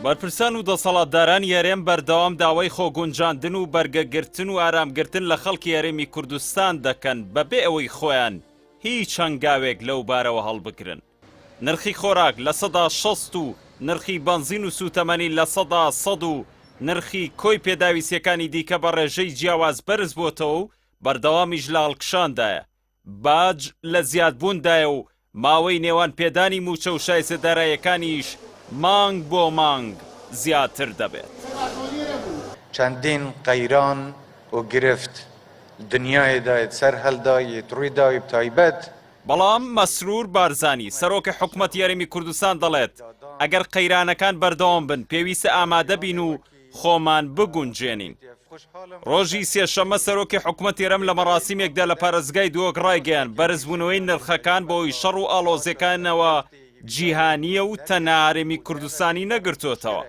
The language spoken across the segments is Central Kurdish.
بەرپرسان و دەسەڵاتدارانی هەرێم بەردەوام داوای خۆگونجاندن و بەرگەگرتن و ئارامگرتن لە خەڵکی هەرێمی کوردستان دەکەن بەبێ ئەوەی خۆیان هیچ هەنگاوێک لەو بارەوە هەڵبگرن. نرخی خۆراک لە 60 و نرخی بەنزین و سوتەمەنی لە 100 و نرخی کۆی پێداویستیەکانی دیکە بە ڕێژەی جیاواز بەرز بۆتەوە و بەردەوامیش لە هەڵکشاندایە. باج لە زیادبووندایە و ماوەی نێوان پێدانی موچە و شایستەداراییەکانیش مانگ بۆ مانگ زیاتر دەبێت. چەندین قەیران و گرفت دنیایدایت سەر هەڵدایت ڕوویداوی تایبەت. بەڵام مەسرور بارزانی سەرۆکی حکوومەتی هەرێمی کوردستان دەڵێت ئەگەر قەیرانەکان بەردەوام بن پێویستە ئامادە بین و خۆمان بگونجێنین. ڕۆژی سێشەممە سەرۆکی حکوومەتی هەرێم لە مەراسیمێکدا لە پارێزگای دۆک ڕایگەیان بەرزبوونەوەی نرخەکان بۆی شەڕ و ئاڵۆزیەکانەوە جیهانیە و تەنها هەرێمی کوردستانی نەگرتوتەوە.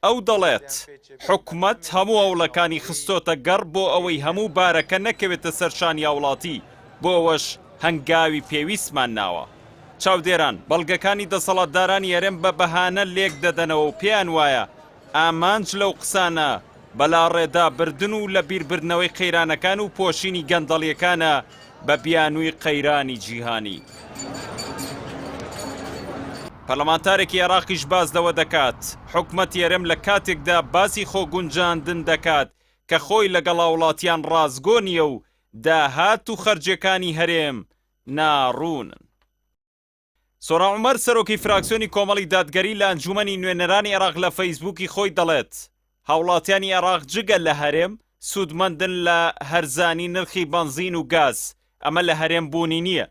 ئەو دەڵێت حکوومەت هەموو هەوڵەکانی خستۆتە گەڕ بۆ ئەوەی هەموو بارەکە نەکەوێتە سەرشانی وڵاتی، بۆ ئەوەش هەنگاوی پێویستمان ناوە. چاودێران بەڵگەکانی دەسەڵاتدارانی هەرێم بە بەهانە لێک دەدەنەوە و پێیان وایە ئامانج لەو قسانە بەلاڕێدا بردن و لە بیربردنەوەی قەیرانەکان و پۆشینی گەندەڵیەکانە بە بیانووی قەیرانی جیهانی. پەرلەمانتارێکی عێراقیش باز لەوە دەکات حکوومەتی هەرێم لە کاتێکدا باسی خۆگونجاندن دەکات کە خۆی لەگەڵ وڵاتیان ڕازگۆ نییە و داهات و خەرجەکانی هەرێم ناڕوونن. سۆرا عومەر سەرۆکی فراکسیۆنی کۆمەڵی دادگەری لە ئەنجومەنی نوێنەرانی عێراق لە فەیسبووکی خۆی دەڵێت هاوڵاتیانی عێراق جگە لە هەرێم سوودمەندن لە هەرزانی نرخی بەنزین و گاز. ئەمە لە هەرێم بوونی نییە.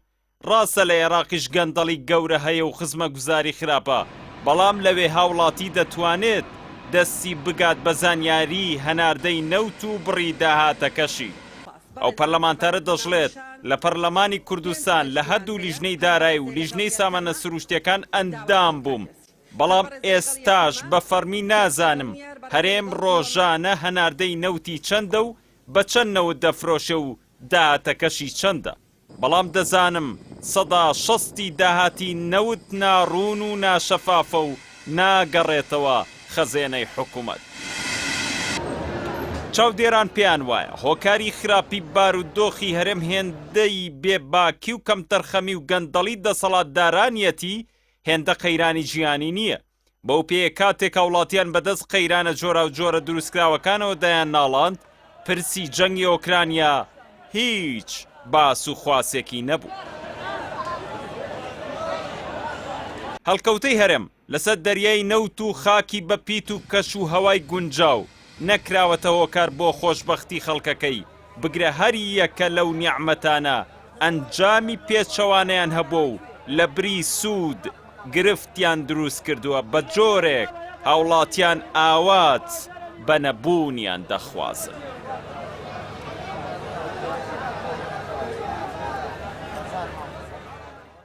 ڕاستە لە عێراقیش گەندەڵی گەورە هەیە و خزمە گوزاری خراپە، بەڵام لەوێ هاوڵاتی دەتوانێت دەستی بگات بە زانیاری هەناردەی نەوت و بڕی داهاتەکەشی. ئەو پەرلەمانتارە دەژڵێت لە پەرلەمانی کوردستان لە هەردوو لیژنەی دارایی و لیژنەی سامانە سروشتیەکان ئەندام بووم، بەڵام ئێستاش بە فەرمی نازانم هەرێم ڕۆژانە هەناردەی نەوتی چەندە و بە چەند نەوت دەفرۆشە و داهاتەکەشی چەندە. بەڵام دەزانم 160 داهاتی نەوت ناڕوون و ناشەفافە و ناگەڕێتەوە خەزێنەی حکوومەت. چاودێران پێیان وایە هۆکاری خراپی بارودۆخی هەرێم هێندەی بێباکی و کەم تەرخەمی و گەندەڵی دەسەڵاتدارانیەتی هێندە قەیرانی جیهانی نییە. بەو پێیە کاتێک وڵاتیان بەدەست قەیرانە جۆرا و جۆرە دروستکراوەکانەوە دایان ناڵاند پرسی جەنگی ئۆکرانیا هیچ باس و خواسێکی نەبوو. هەڵکەوتەی هەرێم لەسەر دەریای نەوت و خاکی بەپیت و کەش و هەوای گونجاو نەکراوەتە هۆکار بۆ خۆشبەختی خەڵکەکەی بگرە هەر یەکە لەو نیعمەتانە ئەنجامی پێچەوانەیان هەبوو و لە بری سوود گرفتیان دروست کردووە بە جۆرێک هاوڵاتیان ئاوات بە نەبوونیان دەخوازن.